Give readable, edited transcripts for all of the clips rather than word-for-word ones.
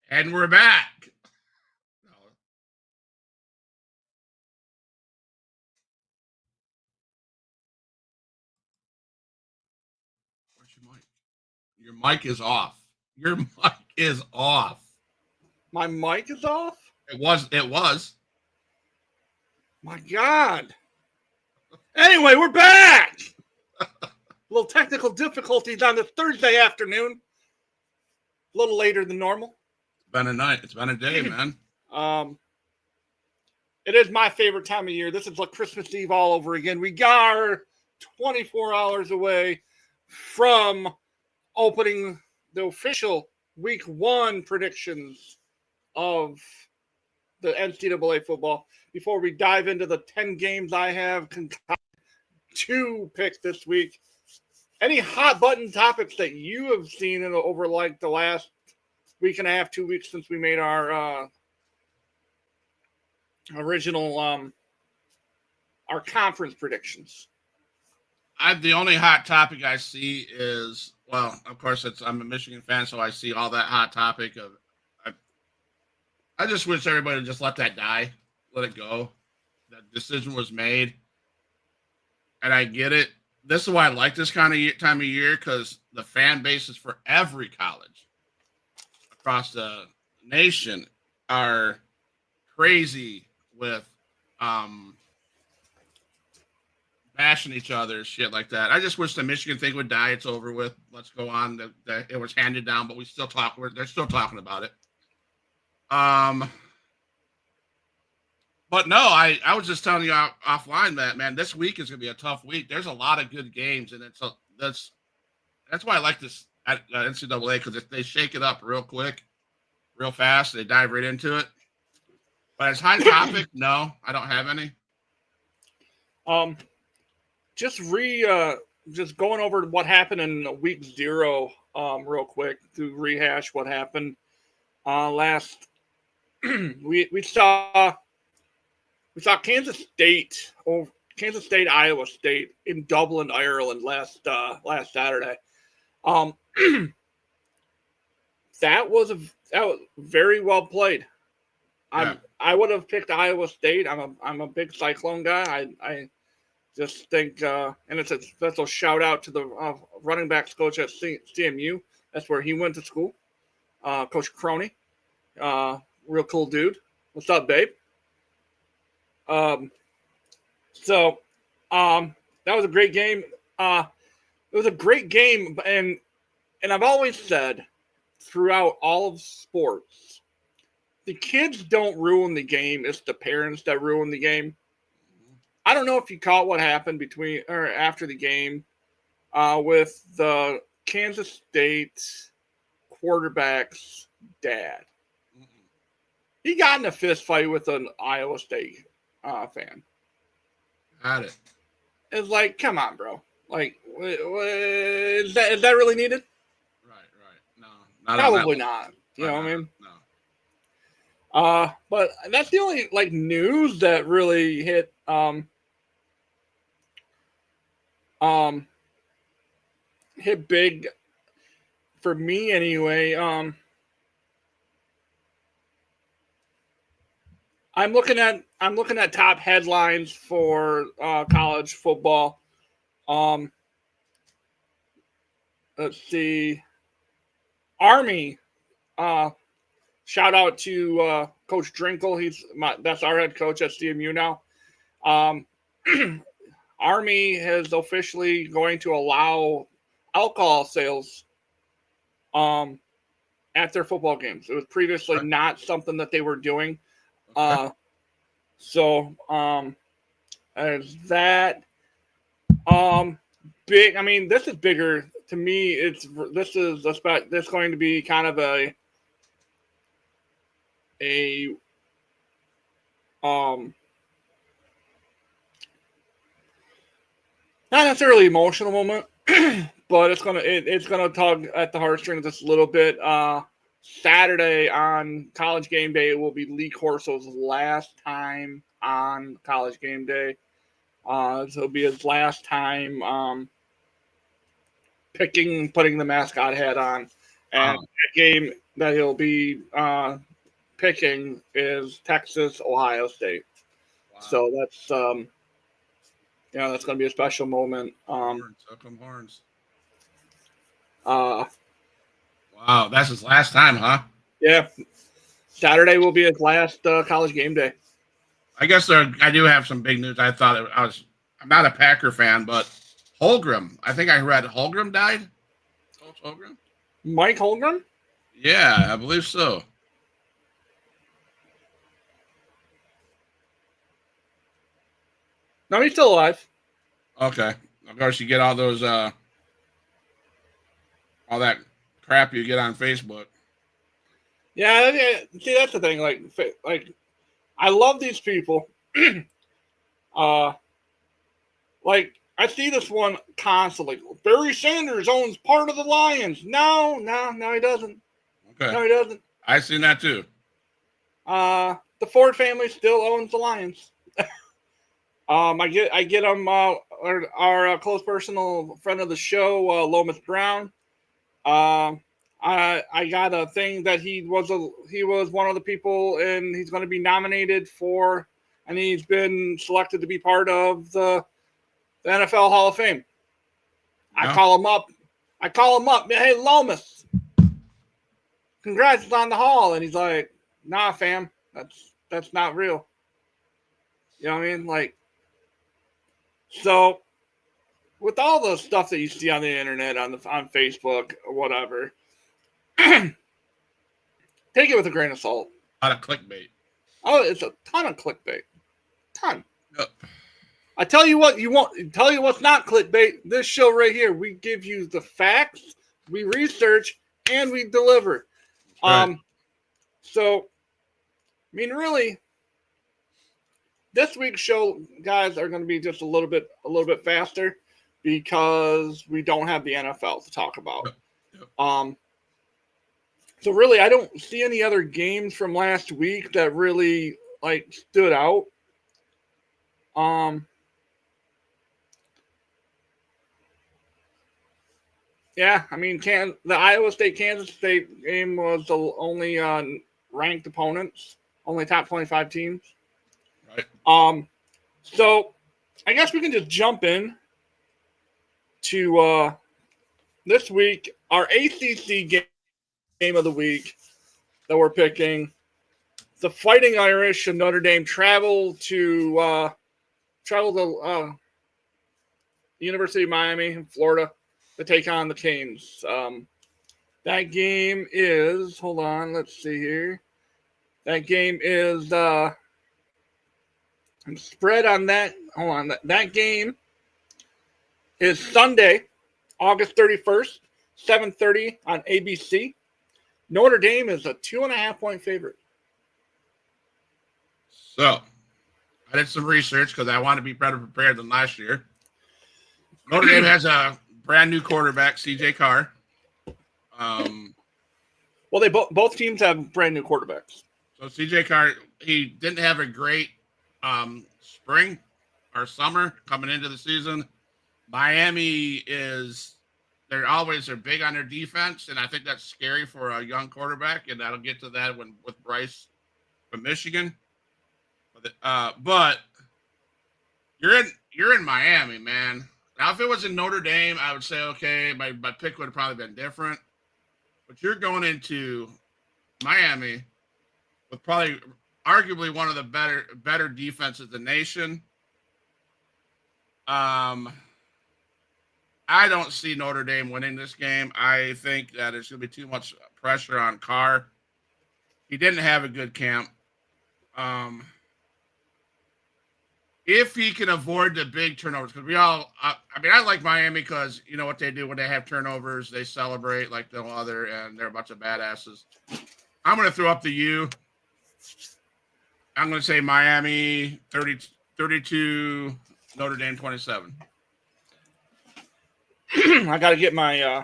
And we're back. Where's your mic? Your mic is off. Your mic is off. My mic is off? It was. It was. My God. Anyway, we're back. A little technical difficulties on this Thursday afternoon. A little later than normal. It's been a night. It's been a day, man. It is my favorite time of year. This is like Christmas Eve all over again. We are 24 hours away from opening the official week 1 predictions of the NCAA football. Before we dive into the 10 games I have to pick this week, any hot button topics that you have seen over like the last week and a half, 2 weeks since we made our original our conference predictions? The only hot topic I see is, well, of course, I'm a Michigan fan, so I see all that hot topic of. I just wish everybody would just let that die, let it go. That decision was made, and I get it. This is why I like this kind of time of year, because the fan bases for every college across the nation are crazy with bashing each other, shit like that. I just wish the Michigan thing would die. It's over with. Let's go on. It was handed down, but we still talk. They're still talking about it. But no, I was just telling you offline that, man, this week is gonna be a tough week. There's a lot of good games, and that's why I like this at NCAA, because if they shake it up real quick, real fast, they dive right into it. But as high topic, no, I don't have any. Just going over what happened in week 0, real quick to rehash what happened last. we saw Kansas State Iowa State in Dublin, Ireland last Saturday. That was very well played. Yeah. I would have picked Iowa State. I'm a big Cyclone guy. I just think, and it's a special shout out to the running backs coach at CMU. That's where he went to school, Coach Croney. Real cool dude. What's up, babe? That was a great game. It was a great game, and I've always said throughout all of sports, the kids don't ruin the game. It's the parents that ruin the game. I don't know if you caught what happened between or after the game with the Kansas State quarterback's dad. He got in a fist fight with an Iowa State fan. Got it. It's like, come on, bro. Like, is that really needed? Right. No, probably not. You know what I mean? No. But that's the only like news that really hit hit big for me anyway. I'm looking at top headlines for college football. Let's see. Army. Shout out to Coach Drinkle. That's our head coach at CMU now. Army is officially going to allow alcohol sales at their football games. It was previously not something that they were doing. As that big. I mean, this is bigger to me. This is going to be kind of a not necessarily emotional moment, but it's gonna tug at the heartstrings just a little bit. Saturday on College Game Day, it will be Lee Corso's last time on College Game Day. So it'll be his last time putting the mascot hat on And that game that he'll be picking is Texas, Ohio State. Wow. So that's that's going to be a special moment. Horns. Wow, that's his last time, huh? Yeah, Saturday will be his last college game day. I guess I do have some big news. I'm not a Packer fan, but Holmgren. I think I read Holmgren died. Coach Holmgren. Mike Holmgren? Yeah, I believe so. No, he's still alive. Okay. Of course, you get all those, all that crap you get on Facebook. Yeah, see, that's the thing. Like, I love these people. Like, I see this one constantly. Barry Sanders owns part of the Lions. No, he doesn't. Okay. No, he doesn't. I've seen that too. The Ford family still owns the Lions. I get them. Our close personal friend of the show, Lomas Brown. I got a thing that he was one of the people, and he's going to be nominated for, and he's been selected to be part of the NFL Hall of Fame. Yeah. I call him up. Hey, Lomas, congrats on the Hall, and he's like, "Nah, fam, that's not real." You know what I mean? Like, so with all the stuff that you see on the internet, on Facebook, or whatever, take it with a grain of salt. A lot of clickbait. Oh, it's a ton of clickbait. Ton. Yep. I tell you what, tell you what's not clickbait. This show right here, we give you the facts, we research, and we deliver. Right. So, I mean, really, this week's show, guys, are going to be just a little bit faster because we don't have the NFL to talk about. Yep. So really, I don't see any other games from last week that really stood out. Yeah, I mean, the Iowa State-Kansas State game was the only ranked opponents, only top 25 teams. Right. So I guess we can just jump in to this week, our ACC game of the week that we're picking. The Fighting Irish of Notre Dame travel to the University of Miami in Florida to take on the Canes. That game is, hold on, let's see here. That game is spread on that. Hold on, that game is Sunday, August 31st, 7:30 on ABC. Notre Dame is a 2.5-point favorite. So, I did some research because I want to be better prepared than last year. Notre Dame has a brand new quarterback, CJ Carr. Well, they both teams have brand new quarterbacks. So CJ Carr, he didn't have a great spring or summer coming into the season. Miami they're big on their defense, and I think that's scary for a young quarterback, and I'll get to that with Bryce from Michigan. But you're in Miami, man. Now, if it was in Notre Dame, I would say, okay, my pick would have probably been different. But you're going into Miami with probably arguably one of the better defenses in the nation. I don't see Notre Dame winning this game. I think that it's going to be too much pressure on Carr. He didn't have a good camp. If he can avoid the big turnovers, because I like Miami because you know what they do when they have turnovers, they celebrate like no other, and they're a bunch of badasses. I'm going to throw up the U. I'm going to say Miami 32, Notre Dame 27. I got to get my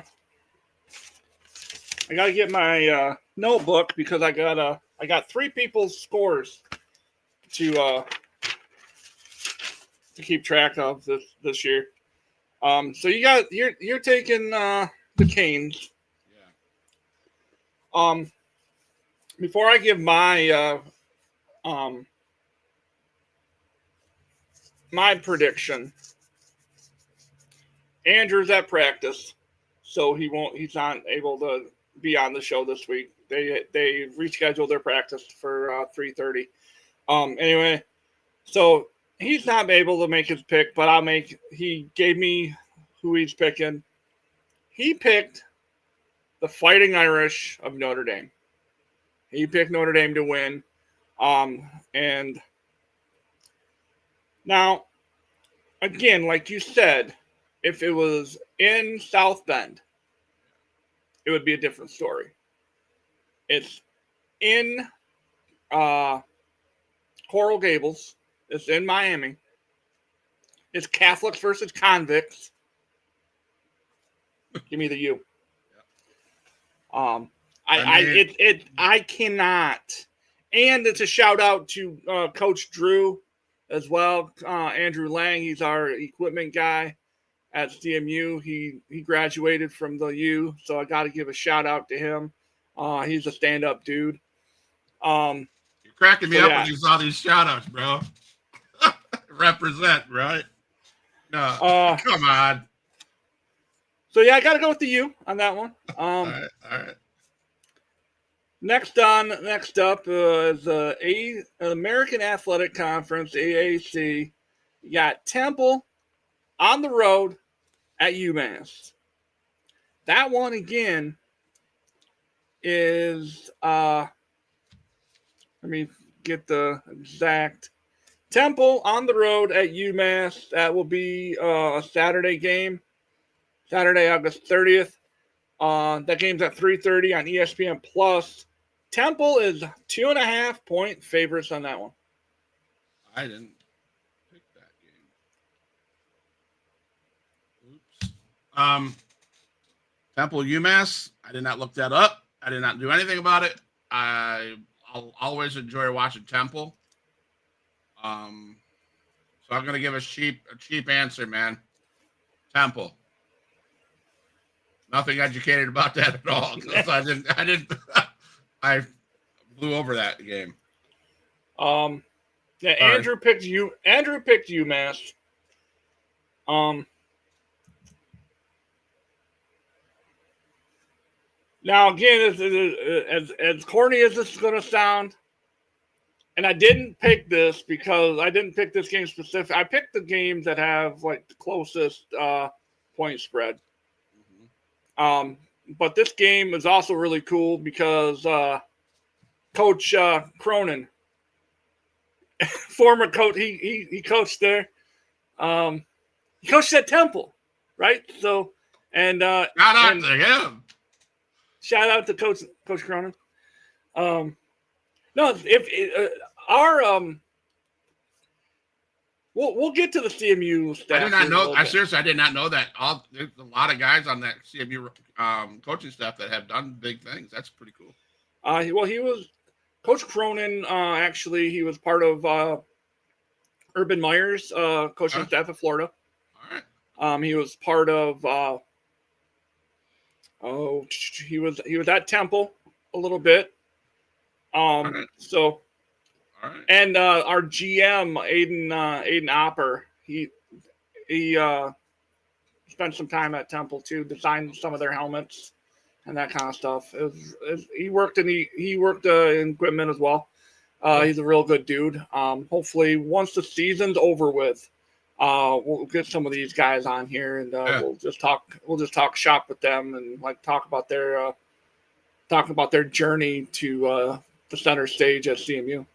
notebook because I got three people's scores to keep track of this year. So you're taking the Canes. Before I give my my prediction, Andrew's at practice, so he's not able to be on the show this week. They rescheduled their practice for 3:30. Anyway, so he's not able to make his pick, but he gave me who he's picking. He picked the Fighting Irish of Notre Dame. He picked Notre Dame to win. And now, again, like you said, if it was in South Bend, it would be a different story. It's in Coral Gables. It's in Miami. It's Catholics versus convicts. Give me the U. I cannot. And it's a shout out to Coach Drew as well. Andrew Lang, he's our equipment guy at CMU. He graduated from the U, so I got to give a shout out to him. He's a stand-up dude. You're cracking me up when you saw these shout outs, bro. Represent, right? No, come on. So yeah, I got to go with the U on that one. All right. Next up is the American Athletic Conference, AAC. You got Temple on the road at UMass. That one again is let me get the exact. Temple on the road at UMass. That will be a Saturday game, Saturday, August 30th. That game's at 3:30 on ESPN Plus. Temple is 2.5-point favorites on that one. I didn't pick that game. Oops. Temple UMass. I did not look that up. I did not do anything about it. I'll always enjoy watching Temple. So I'm gonna give a cheap answer, man. Temple. Nothing educated about that at all. I didn't. I blew over that game. Yeah, Andrew picked UMass. Now again, as corny as this is going to sound, and I didn't pick this because I didn't pick this game specific. I picked the games that have like the closest point spread. Mm-hmm. But this game is also really cool because Coach Cronin, former coach, he coached there. He coached at Temple, right? So, and shout out to him. Shout out to Coach Cronin. No, we'll get to the CMU staff. I did not know. I did not know that. There's a lot of guys on that CMU coaching staff that have done big things. That's pretty cool. Well, he was Coach Cronin. Actually, he was part of Urban Meyer's coaching staff at Florida. All right. He was part of. He was at Temple a little bit. Right. So. All right. And our GM Aiden Opper, he spent some time at Temple too, designed some of their helmets and that kind of stuff. He worked in equipment as well. He's a real good dude. Hopefully, once the season's over with, we'll get some of these guys on here and we'll just talk shop with them and like talk about their journey to the center stage at CMU.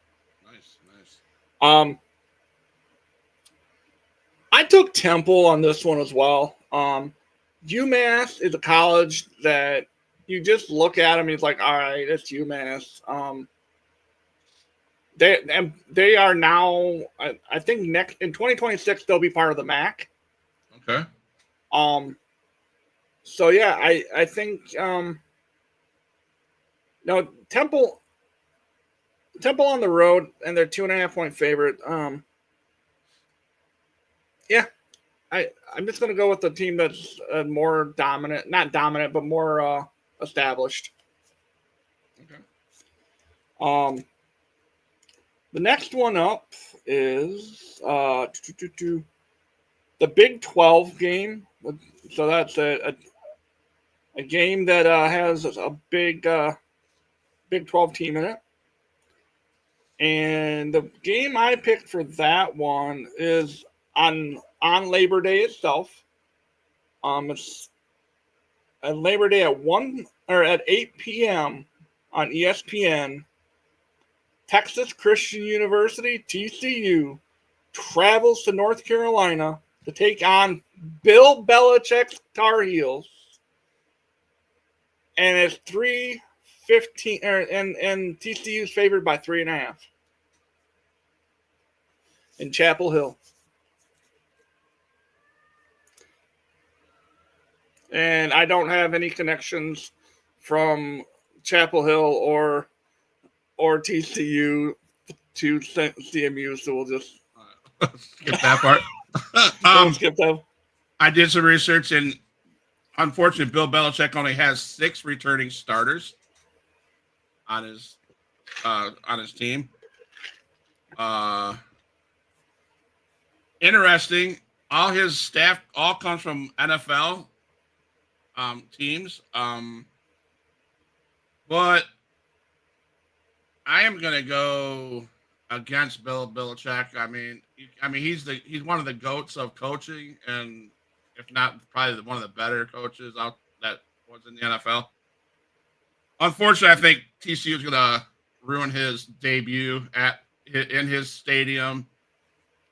Nice. I took Temple on this one as well. UMass is a college that you just look at them. It's like, all right, it's UMass. They are now. I think next in 2026 they'll be part of the MAC. Okay. So yeah, I think no Temple on the road, and they're 2.5-point favorite. Yeah, I'm just going to go with the team that's more dominant, not dominant, but more established. The next one up is the Big 12 game. So that's a game that has a big Big 12 team in it. And the game I picked for that one is on Labor Day itself. It's on Labor Day at 8 p.m. on ESPN. Texas Christian University (TCU) travels to North Carolina to take on Bill Belichick's Tar Heels, and it's 3-15, and TCU's favored by 3.5 in Chapel Hill. And I don't have any connections from Chapel Hill or TCU to CMU, so we'll just skip that part. Skip that. I did some research, and unfortunately, Bill Belichick only has 6 returning starters on his team. Interesting. All his staff all comes from NFL teams. But I am gonna go against Bill Belichick. I mean, he's one of the goats of coaching, and if not, probably one of the better coaches out that was in the NFL. Unfortunately, I think TCU is gonna ruin his debut in his stadium.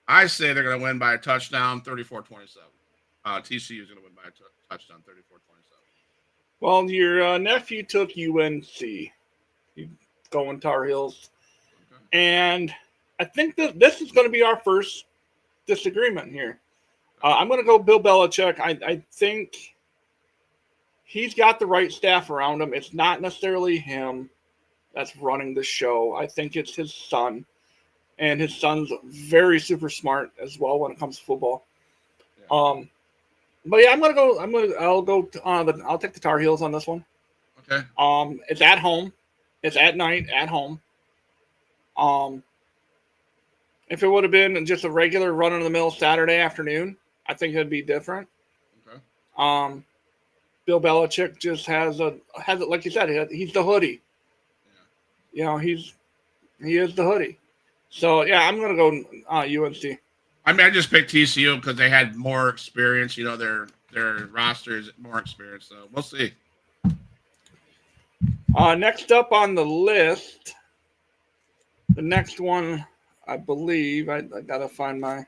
I say they're gonna win by a touchdown, 34-27. TCU is gonna win by a touchdown, 34-27. Well, your nephew took UNC. You going Tar Heels. Okay. And I think that this is going to be our first disagreement here. I'm going to go Bill Belichick. I think he's got the right staff around him. It's not necessarily him that's running the show. I think it's his son. And his son's very super smart as well when it comes to football. Yeah. But yeah, I'll take the Tar Heels on this one. Okay. It's at home. It's at night at home. If it would have been just a regular run-of-the-mill Saturday afternoon, I think it'd be different. Okay. Bill Belichick just has it, like you said, he's the hoodie. Yeah. He is the hoodie. So yeah, I'm gonna go UNC. I mean, I just picked TCU because they had more experience. Their roster is more experienced. So we'll see. Next up on the list, the next one, I believe, I gotta find my.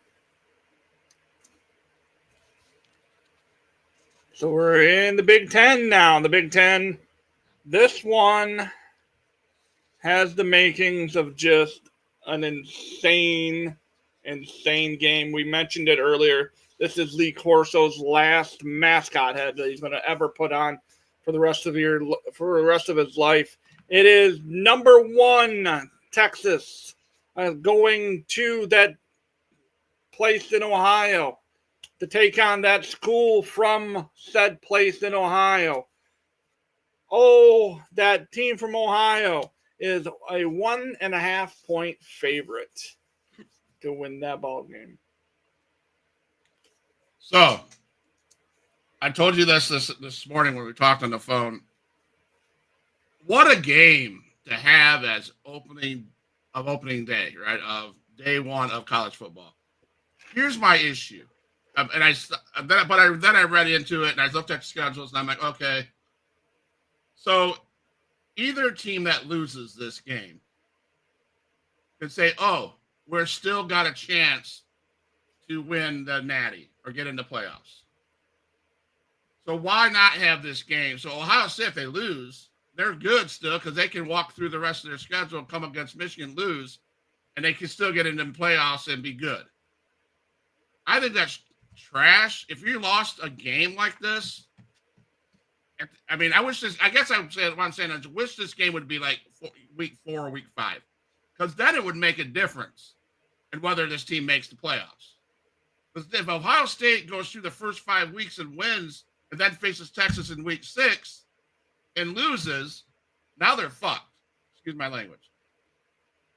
So we're in the Big Ten now. The Big Ten, this one has the makings of just an insane game. We mentioned it earlier. This is Lee Corso's last mascot head that he's going to ever put on for the rest of his life. It is number 1 Texas going to that place in Ohio to take on that school from said place in Ohio. Oh, that team from Ohio is a 1.5 point favorite to win that ball game. So, I told you this morning when we talked on the phone. What a game to have as opening day, right? Of day 1 of college football. Here's my issue, and then I read into it and I looked at the schedules and I'm like, okay. So, either team that loses this game can say, "Oh, we're still got a chance to win the Natty or get into playoffs." So why not have this game? So Ohio State, if they lose, they're good still because they can walk through the rest of their schedule, come against Michigan, lose, and they can still get into playoffs and be good. I think that's trash. If you lost a game like this, I mean, I wish this. I guess I would say what I'm saying. I wish this game would be like week 4 or week 5, because then it would make a difference in whether this team makes the playoffs. Because if Ohio State goes through the first 5 weeks and wins, and then faces Texas in week 6 and loses, now they're fucked. Excuse my language.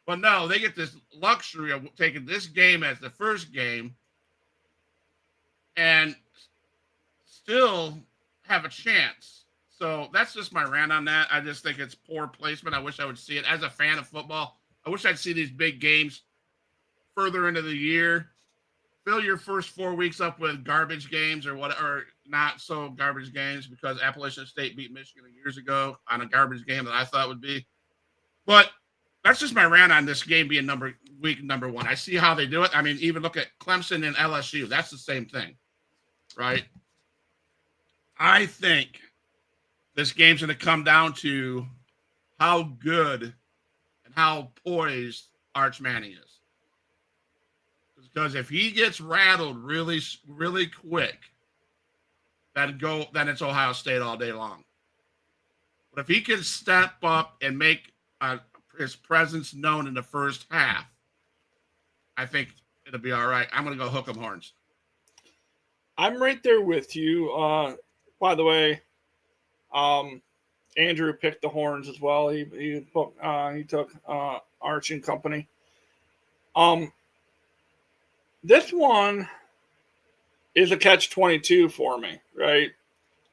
But no, they get this luxury of taking this game as the first game and still have a chance. So that's just my rant on that. I just think it's poor placement. I wish I would see it. As a fan of football, I wish I'd see these big games further into the year. Fill your first 4 weeks up with garbage games or not so garbage games, because Appalachian State beat Michigan years ago on a garbage game that I thought would be. But that's just my rant on this game being week number 1. I see how they do it. I mean, even look at Clemson and LSU. That's the same thing, right? I think this game's going to come down to how good and how poised Arch Manning is. Because if he gets rattled really, really quick, then it's Ohio State all day long. But if he can step up and make his presence known in the first half, I think it'll be all right. I'm going to go hook 'em horns. I'm right there with you. By the way, Andrew picked the horns as well. He took Arch and company. This one is a catch-22 for me, right?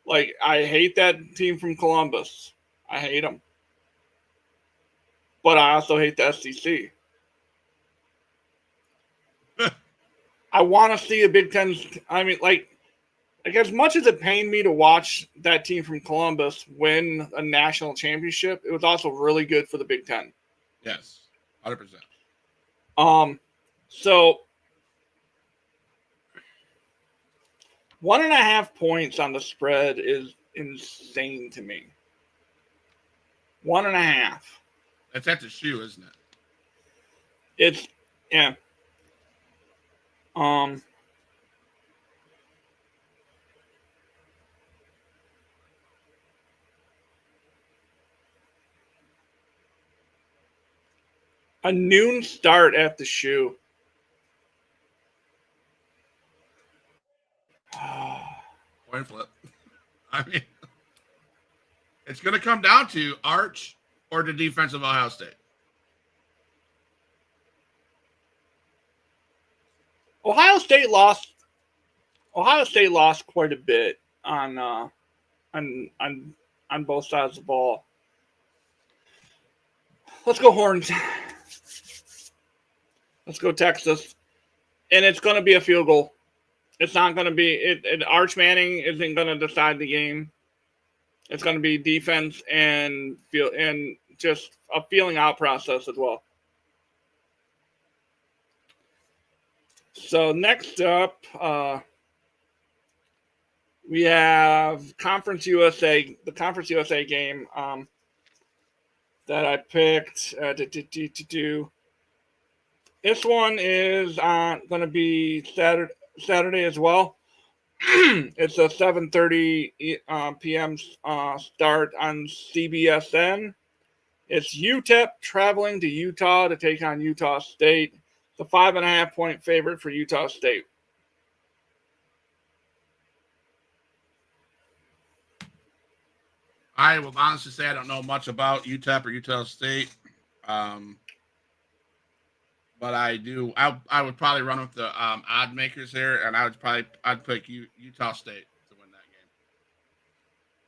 Like, I hate that team from Columbus. I hate them. But I also hate the SEC. I want to see a Big Ten. I mean, like as much as it pained me to watch that team from Columbus win a national championship, it was also really good for the Big Ten. Yes, 100%. So 1.5 points on the spread is insane to me. 1.5. That's at the shoe, isn't it? It's yeah. A noon start at the shoe. Coin flip. I mean, it's going to come down to Arch or the defense of Ohio State. Ohio State lost quite a bit on both sides of the ball. Let's go Horns. Let's go Texas. And it's going to be a field goal. It's not going to be Arch Manning isn't going to decide the game. It's going to be defense and just a feeling out process as well. So next up, we have Conference USA, the Conference USA game that I picked to do. This one is going to be Saturday as well. It's a 7:30 p.m. Start on CBSN. It's UTEP traveling to Utah to take on Utah State. The 5.5 point favorite for Utah State. I will honestly say I don't know much about UTEP or Utah State. But I do. I would probably run with the odd makers here, and I'd pick Utah State to win that game.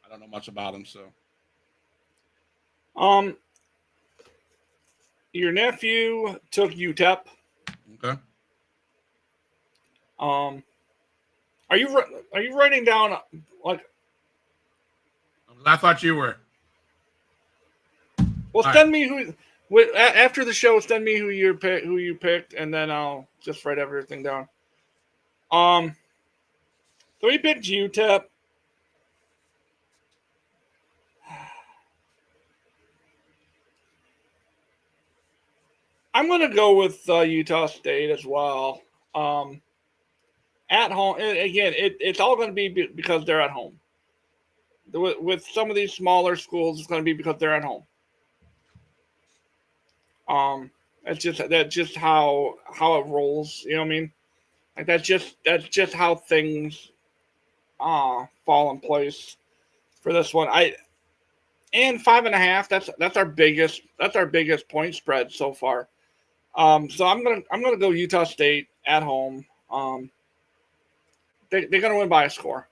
I don't know much about them, so. Your nephew took UTEP. Okay. Are you writing down like? I thought you were. Well, send me who. After the show, send me who you picked, and then I'll just write everything down. So we picked UTEP. I'm going to go with Utah State as well. At home, again, it's all going to be because they're at home. With some of these smaller schools, it's going to be because they're at home. That's just how it rolls. You know what I mean? Like that's just how things fall in place for this one. And 5.5. That's our biggest point spread so far. So I'm gonna go Utah State at home. They're gonna win by a score.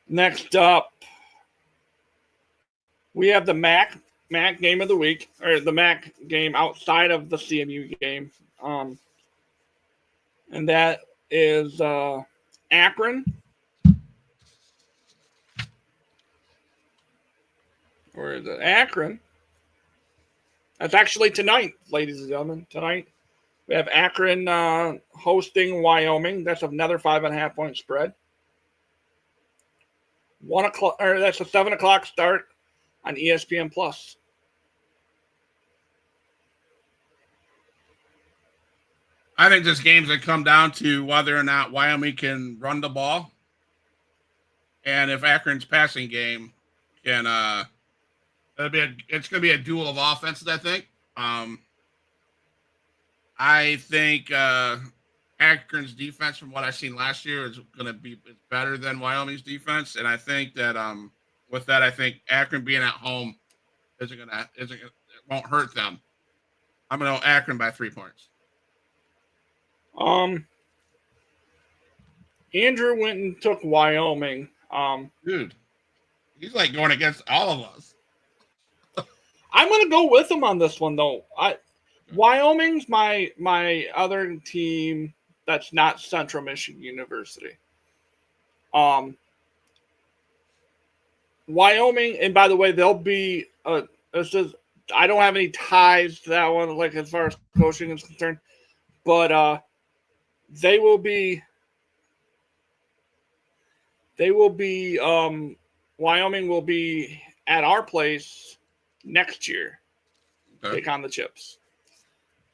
Next up, we have the MAC game of the week, or the MAC game outside of the CMU game, and that is Akron. Or is it Akron? That's actually tonight, ladies and gentlemen. Tonight we have Akron hosting Wyoming. That's another 5.5 point spread. 1 o'clock, or that's a 7 o'clock start on ESPN Plus. I think this game's going to come down to whether or not Wyoming can run the ball, and if Akron's passing game can. It's going to be a duel of offenses, I think. I think Akron's defense, from what I've seen last year, is going to be better than Wyoming's defense, and I think that with that, I think Akron being at home it won't hurt them. I'm going to go Akron by 3 points. Andrew went and took Wyoming. Dude, he's like going against all of us. I'm going to go with him on this one, though. Wyoming's my other team that's not Central Michigan University. Wyoming, and by the way, they'll be. This is. I don't have any ties to that one, like as far as coaching is concerned, but they will be. Wyoming will be at our place next year. Okay. Take on the Chips.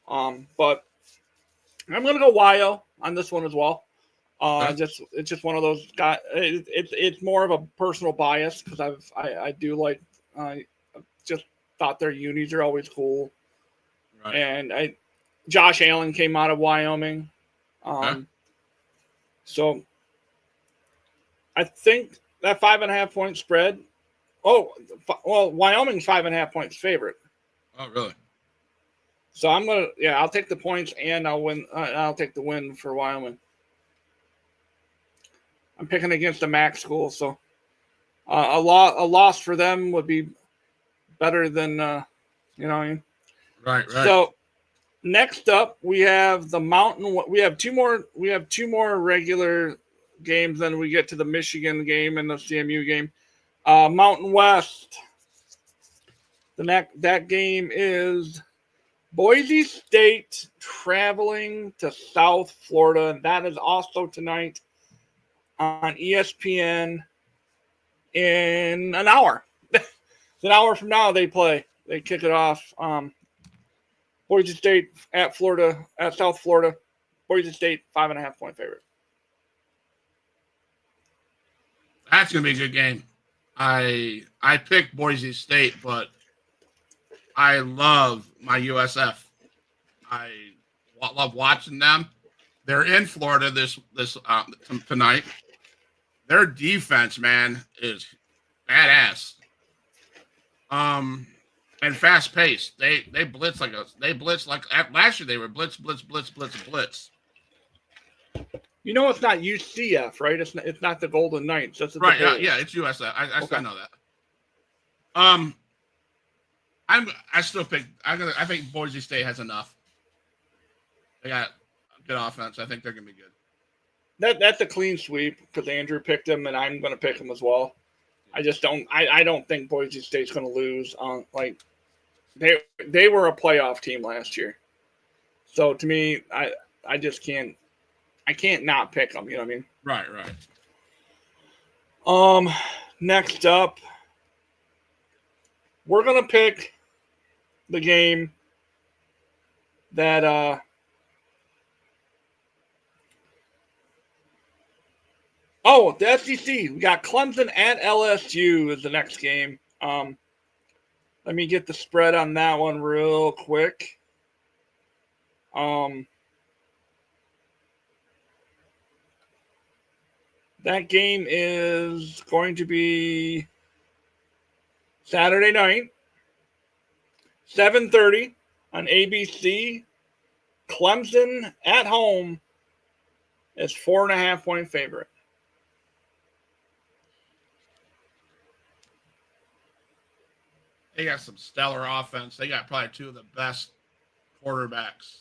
But I'm gonna go Wyo on this one as well. Okay. It's just one of those guys. It's more of a personal bias because I do like. I just thought their unis are always cool, right. And Josh Allen came out of Wyoming, okay. So I think that 5.5 point spread. Oh, well, Wyoming's 5.5 points favorite. Oh, really? So I'll take the points and I'll win. I'll take the win for Wyoming. I'm picking against a MAC school, so a loss for them would be better than you know what I mean? Right. So next up, we have the Mountain. We have two more regular games. Then we get to the Michigan game and the CMU game. Mountain West. That game is Boise State traveling to South Florida. That is also tonight on ESPN in an hour. It's an hour from now they play. They kick it off. Boise State at South Florida. Boise State 5.5 point favorite. That's gonna be a good game. I picked Boise State, but I love my USF. I love watching them. They're in Florida this tonight. Their defense, man, is badass. And fast paced. They blitz like last year. They were blitz. You know, it's not UCF, right? It's not the Golden Knights. That's right. Yeah, it's USF. I know that. I still pick. I think Boise State has enough. They got good offense. I think they're gonna be good. That's a clean sweep because Andrew picked them, and I'm gonna pick them as well. I just don't. I don't think Boise State's gonna lose. Like they were a playoff team last year, so to me, I just can't. I can't not pick them. You know what I mean? Right. Next up, we're gonna pick the game that the SEC. We got Clemson at LSU is the next game. Let me get the spread on that one real quick. That game is going to be Saturday night 7:30 on ABC. Clemson at home is 4.5-point favorite. They got some stellar offense. They got probably two of the best quarterbacks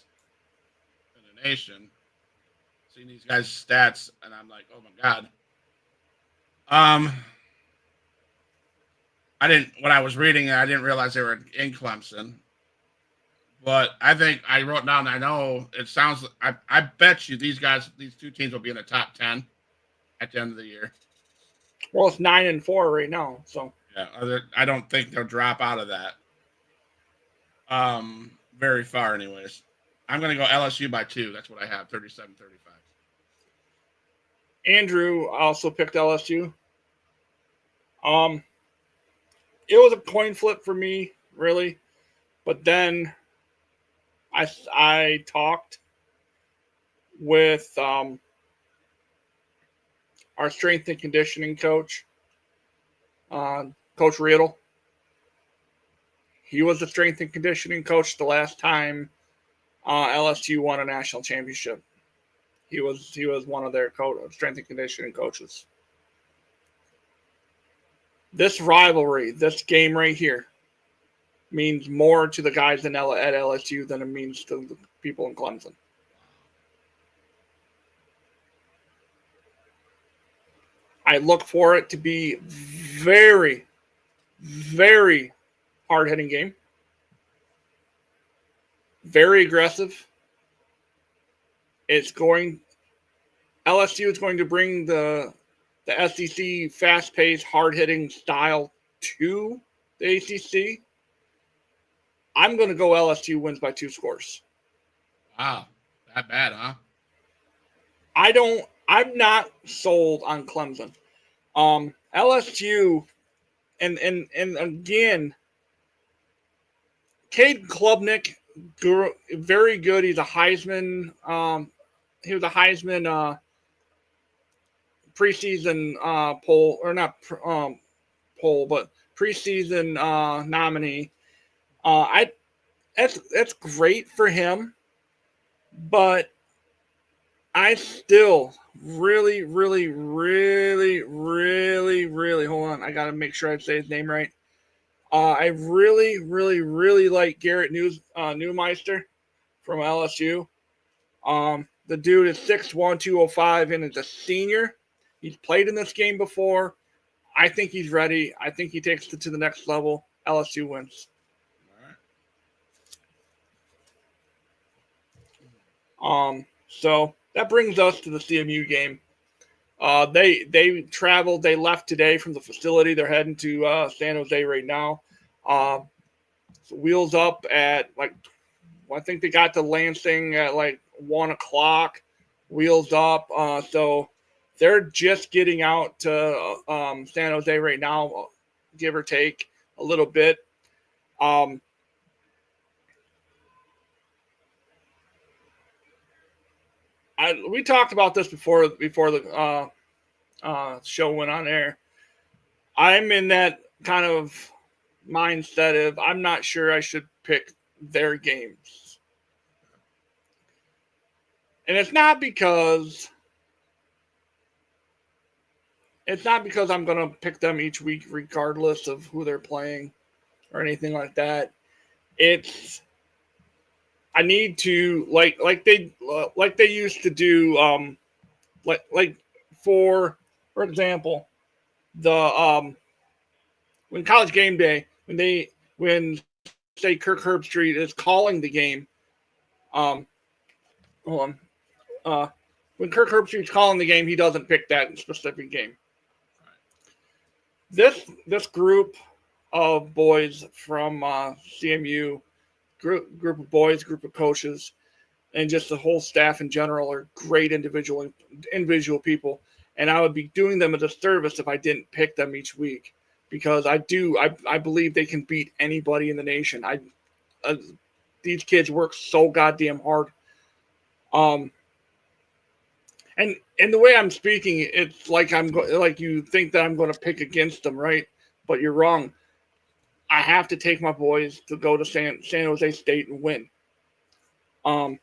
in the nation. Seeing these guys' stats, and I'm like, oh my god. When I was reading it, I didn't realize they were in Clemson. But I think I wrote down. I know it sounds. I bet you these two teams will be in the top 10 at the end of the year. Well, it's 9-4 right now, so yeah, I don't think they'll drop out of that. Very far, anyways. I'm going to go LSU by 2. That's what I have, 37-35. Andrew also picked LSU. It was a coin flip for me, really, but then I talked with our strength and conditioning coach, Coach Riddle. He was the strength and conditioning coach the last time LSU won a national championship. He was one of their strength and conditioning coaches. This rivalry, this game right here, means more to the guys at LSU than it means to the people in Clemson. I look for it to be very, very hard-hitting game. Very aggressive. LSU is going to bring the SEC fast-paced, hard-hitting style to the ACC. I'm going to go LSU wins by 2 scores. Wow, that bad, huh? I'm not sold on Clemson. LSU, and again, Cade Klubnik, very good. He's a Heisman. He was a Heisman preseason poll, or not poll, but preseason nominee. That's great for him, but I still really hold on. I gotta make sure I say his name right. I really like Garrett Neumeister from LSU. The dude is 6'1", 205, and is a senior. He's played in this game before. I think he's ready. I think he takes it to the next level. LSU wins. All right. So that brings us to the CMU game. They traveled. They left today from the facility. They're heading to San Jose right now. So wheels up at I think they got to Lansing at 1:00. Wheels up. So they're just getting out to San Jose right now, give or take a little bit. We talked about this before the show went on air. I'm in that kind of mindset of I'm not sure I should pick their games. And it's not because I'm going to pick them each week regardless of who they're playing or anything like that. It's I need to like they used to do for example the when College Game Day when say Kirk Herbstreit is calling the game when Kirk Herbstreit's calling the game, he doesn't pick that specific game. This group of boys from CMU, group of boys, group of coaches, and just the whole staff in general are great individual people. And I would be doing them a disservice if I didn't pick them each week, because I believe they can beat anybody in the nation. These kids work so goddamn hard. And the way I'm speaking, it's like like you think that I'm going to pick against them, right? But you're wrong. I have to take my boys to go to San Jose State and win.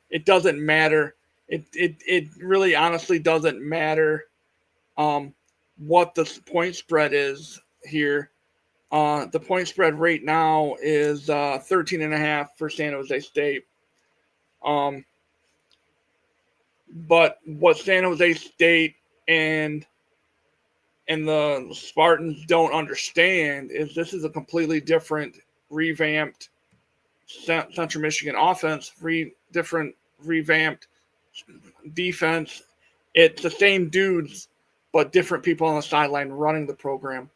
It doesn't matter. It really honestly doesn't matter what the point spread is here. The point spread right now is 13.5 for San Jose State. But what San Jose State and the Spartans don't understand is this is a completely different, revamped Central Michigan offense, different revamped defense. It's the same dudes, but different people on the sideline running the program.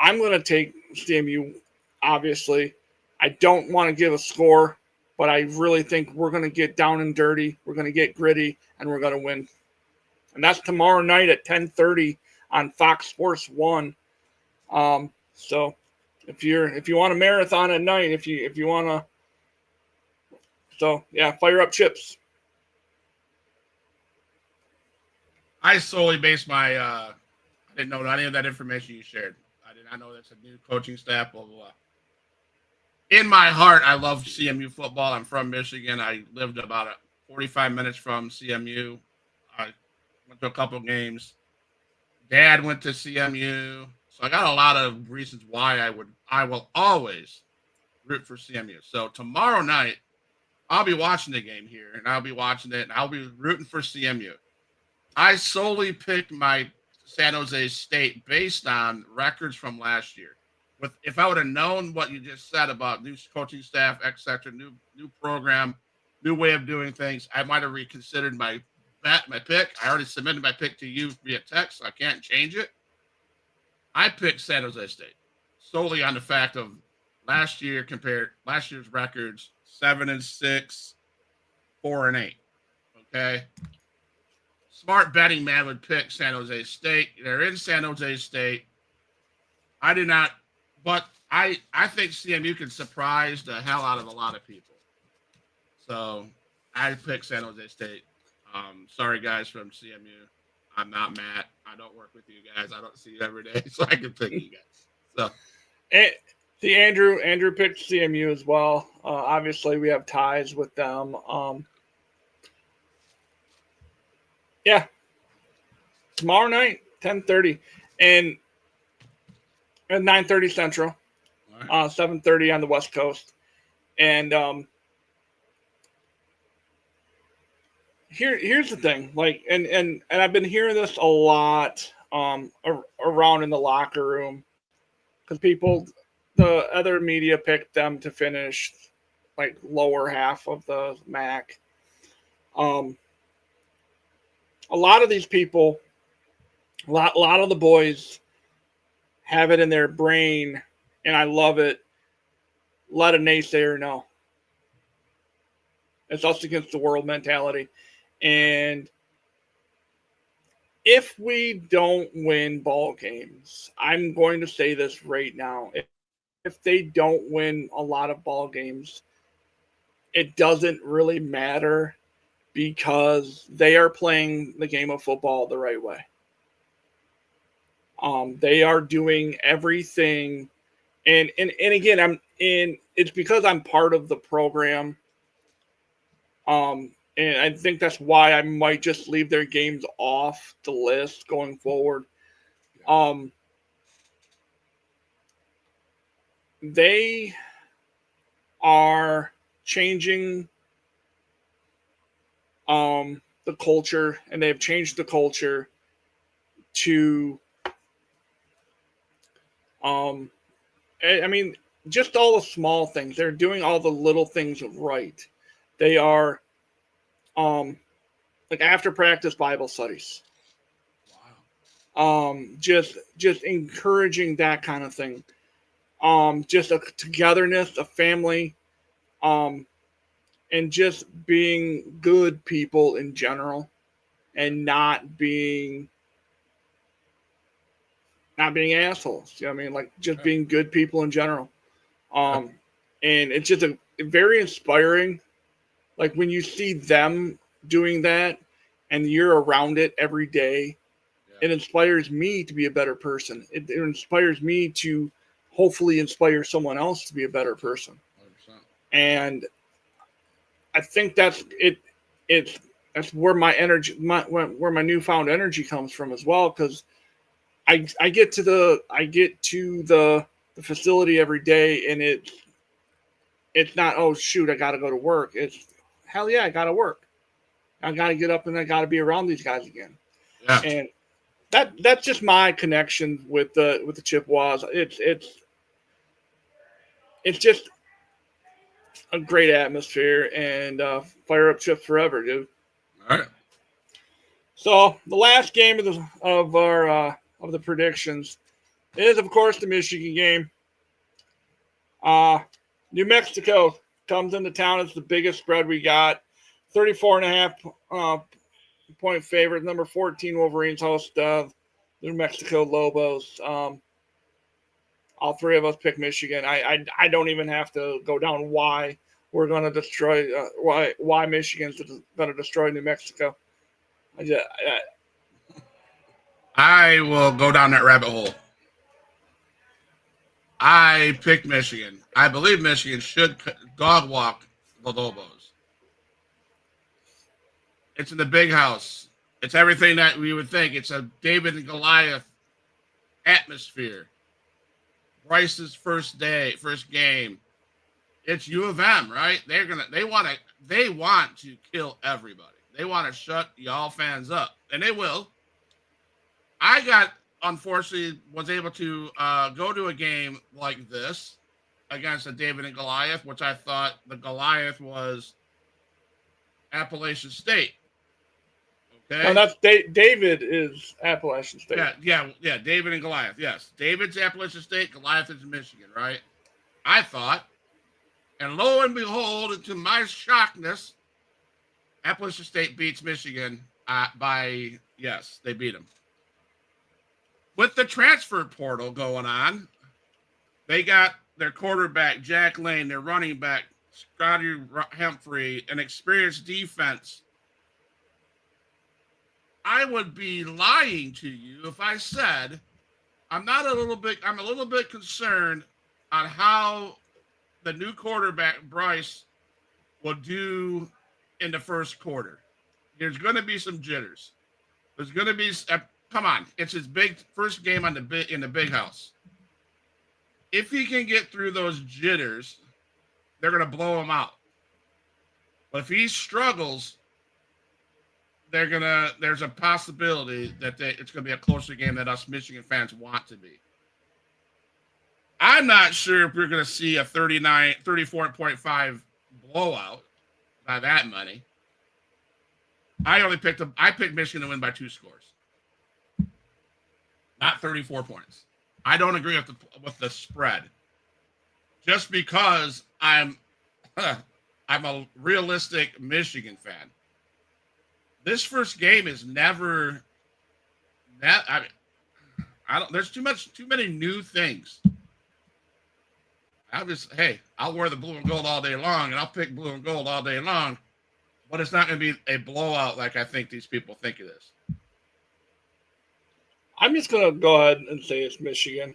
I'm going to take CMU, obviously. I don't want to give a score, but I really think we're going to get down and dirty. We're going to get gritty, and we're going to win. And that's tomorrow night at 10:30 on Fox Sports 1. So if you want a marathon at night, if you want to, so yeah, fire up chips. I solely base my I didn't know any of that information you shared. I did not know that's a new coaching staff, blah, blah, blah. In my heart, I love CMU football. I'm from Michigan. I lived about 45 minutes from CMU. I went to a couple of games. Dad went to CMU. So I got a lot of reasons why I will always root for CMU. So tomorrow night, I'll be watching the game here, and I'll be watching it, and I'll be rooting for CMU. I solely picked my San Jose State based on records from last year. If I would have known what you just said about new coaching staff, etc., new program, new way of doing things, I might have reconsidered my pick. I already submitted my pick to you via text, so I can't change it. I picked San Jose State solely on the fact of last year's records: 7-6, 4-8. Okay. Smart betting man would pick San Jose State. They're in San Jose State. I did not, but I think CMU can surprise the hell out of a lot of people. So I picked San Jose State. Sorry, guys from CMU. I'm not Matt. I don't work with you guys. I don't see you every day, so I can pick you guys. So, Andrew picked CMU as well. Obviously, we have ties with them. Yeah, tomorrow night, 10:30, and at 9:30 Central, right. 7:30 on the West Coast, and here's the thing, like, and I've been hearing this a lot around in the locker room because the other media picked them to finish like lower half of the MAC. A lot of these people, a lot of the boys have it in their brain, and I love it. Let a naysayer know. It's us against the world mentality. And if we don't win ball games, I'm going to say this right now. If they don't win a lot of ball games, it doesn't really matter because they are playing the game of football the right way. They are doing everything. And again, it's because I'm part of the program. And I think that's why I might just leave their games off the list going forward. They are changing the culture, and they've changed the culture to I mean, just all the small things. They're doing all the little things right. They are like after practice Bible studies. Wow. Just encouraging that kind of thing. Just a togetherness, a family, and just being good people in general, and not being assholes. You know what I mean? Like just being good people in general. And it's just a very inspiring. Like when you see them doing that and you're around it every day, it inspires me to be a better person. It inspires me to hopefully inspire someone else to be a better person. 100%. And I think that's it. That's where my energy, where my newfound energy comes from as well. Because I get to the facility every day, and it's not, oh shoot, I got to go to work. It's hell yeah, I got to work. I got to get up and I got to be around these guys again. Yeah. And that's just my connection with the Chippewas. It's just a great atmosphere, and fire up Chips forever, dude. All right. So the last game of the predictions is, of course, the Michigan game. New Mexico comes into town. It's the biggest spread we got. 34.5 point favorite. Number 14 Wolverines host New Mexico Lobos. All three of us pick Michigan. I don't even have to go down why we're going to destroy why Michigan's going to destroy New Mexico. I will go down that rabbit hole. I picked Michigan. I believe Michigan should dog walk the Lobos. It's in the big house. It's everything that we would think. It's a David and Goliath atmosphere. Bryce's first game. It's U of M, right? They want to kill everybody. They want to shut y'all fans up, and they will. Unfortunately, was able to go to a game like this against a David and Goliath, which I thought the Goliath was Appalachian State. Okay. No, that's David is Appalachian State. Yeah. David and Goliath. Yes, David's Appalachian State. Goliath is Michigan, right? I thought, and lo and behold, and to my shockness, Appalachian State beats Michigan they beat them. With the transfer portal going on, they got their quarterback, Jack Lane, their running back, Scotty Humphrey, an experienced defense. I would be lying to you if I said I'm a little bit concerned on how the new quarterback, Bryce, will do in the first quarter. There's going to be some jitters. There's going to be come on, it's his first game in the big house. If he can get through those jitters, they're going to blow him out. But if he struggles, there's a possibility that it's going to be a closer game than us Michigan fans want to be. I'm not sure if we're going to see a 34.5 blowout by that money. I picked Michigan to win by 2 scores. Not 34 points. I don't agree with the spread. Just because I'm a realistic Michigan fan. This first game is never that. There's too many new things. I'll wear the blue and gold all day long, and I'll pick blue and gold all day long, but it's not going to be a blowout like I think these people think it is. I'm just gonna go ahead and say it's Michigan.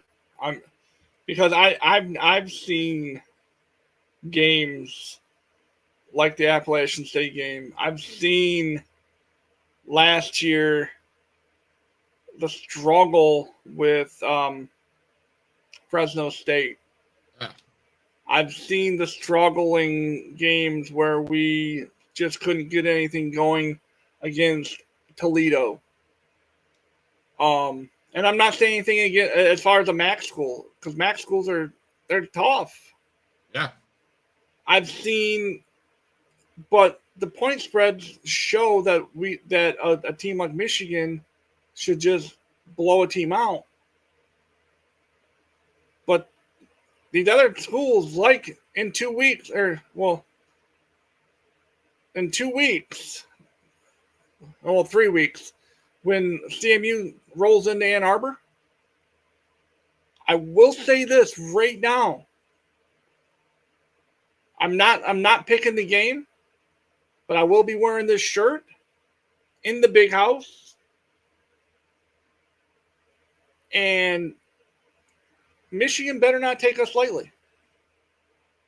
Because I've seen games like the Appalachian State game. I've seen last year the struggle with Fresno State. Yeah. I've seen the struggling games where we just couldn't get anything going against Toledo. And I'm not saying anything again as far as a MAC school, because MAC schools they're tough. Yeah. I've seen, but the point spreads show that a team like Michigan should just blow a team out. But these other schools, like in 2 weeks, in 2 weeks, 3 weeks, when CMU rolls into Ann Arbor, I will say this right now. I'm not picking the game, but I will be wearing this shirt in the big house. And Michigan better not take us lightly.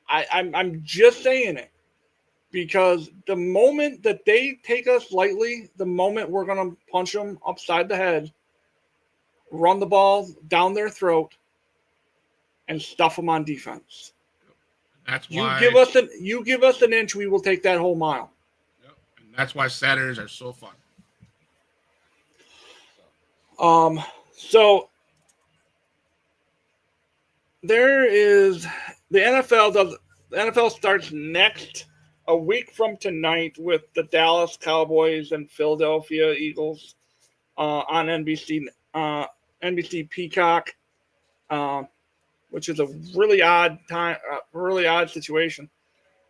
I'm just saying it. Because the moment that they take us lightly, the moment we're going to punch them upside the head, run the ball down their throat, and stuff them on defense. That's why you give us an inch, we will take that whole mile. Yep. And that's why Saturdays are so fun. So there is the NFL starts a week from tonight with the Dallas Cowboys and Philadelphia Eagles on NBC Peacock, which is a really odd situation.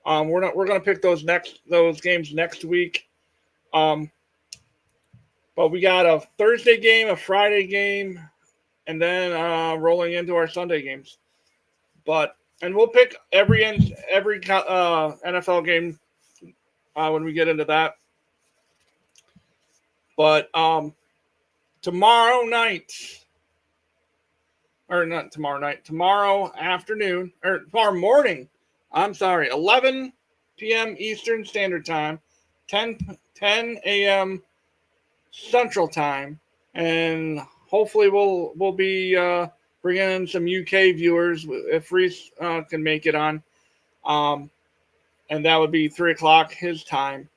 We're going to pick those games next week. But we got a Thursday game, a Friday game, and then rolling into our Sunday games. And we'll pick every NFL game when we get into that. But tomorrow morning, 11 p.m. Eastern Standard Time, 10 a.m. Central Time, and hopefully we'll be bringing in some UK viewers if Reese can make it on, and that would be 3:00 his time.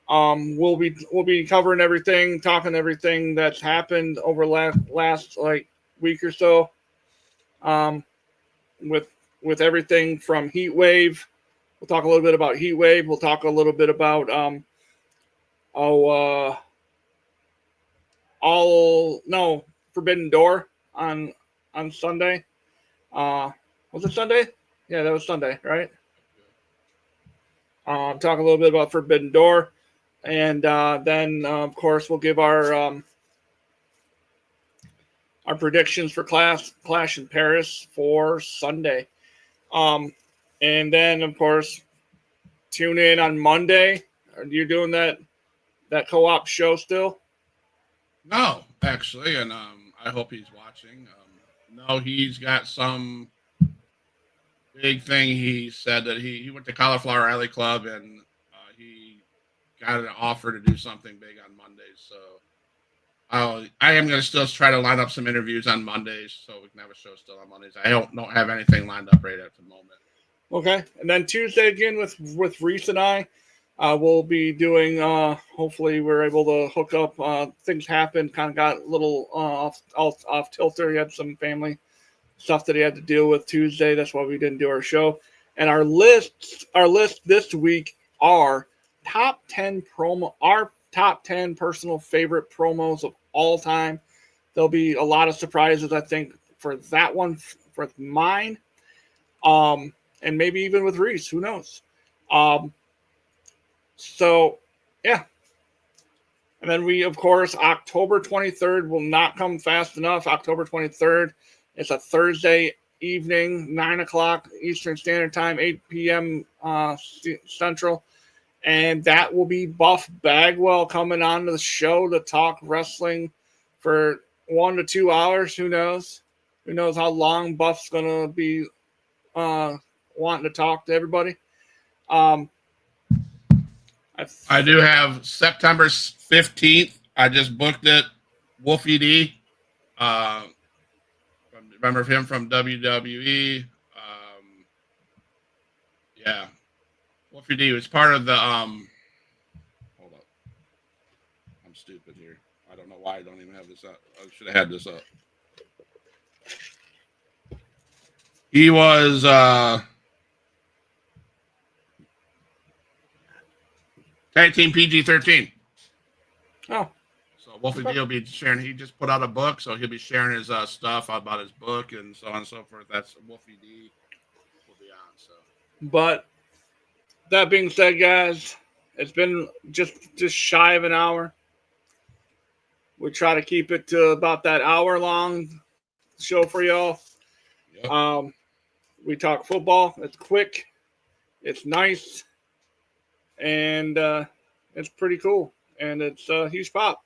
We'll be covering everything, talking everything that's happened over last week or so, with everything from Heat Wave. We'll talk a little bit about Heat Wave. We'll talk a little bit about Forbidden Door on Sunday. Was it Sunday? Yeah, that was Sunday, right? Talk a little bit about Forbidden Door, and then of course we'll give our predictions for Clash in Paris for Sunday, and then of course tune in on Monday. Are you doing that co-op show still? No, actually, and I hope he's watching. No, he's got some big thing. He said that he went to Cauliflower Alley Club and he got an offer to do something big on Mondays. So I am going to still try to line up some interviews on Mondays so we can have a show still on Mondays. I don't have anything lined up right at the moment. Okay, and then Tuesday again with Reese and I. We'll be doing, hopefully we're able to hook up. Things happened, kind of got a little off tilter. He had some family stuff that he had to deal with Tuesday. That's why we didn't do our show. And our list this week are our top 10 personal favorite promos of all time. There'll be a lot of surprises, I think, for that one, for mine. And maybe even with Reese, who knows? So, yeah. And then we, of course, October 23rd will not come fast enough. October 23rd, it's a Thursday evening, 9:00 Eastern Standard Time, 8 p.m. Central. And that will be Buff Bagwell coming on to the show to talk wrestling for 1 to 2 hours. Who knows? Who knows how long Buff's going to be wanting to talk to everybody. I do have September 15th. I just booked it. Wolfie D. Remember him from WWE. Yeah. Wolfie D was part of the hold up. I'm stupid here. I don't know why I don't even have this up. I should have had this up. He was tag team PG-13. Oh. So Wolfie D will be sharing. He just put out a book, so he'll be sharing his stuff about his book and so on and so forth. That's Wolfie D will be on. So, but that being said, guys, it's been just shy of an hour. We try to keep it to about that hour-long show for y'all. Yep. We talk football. It's quick. It's nice. And it's pretty cool. And it's a huge pop.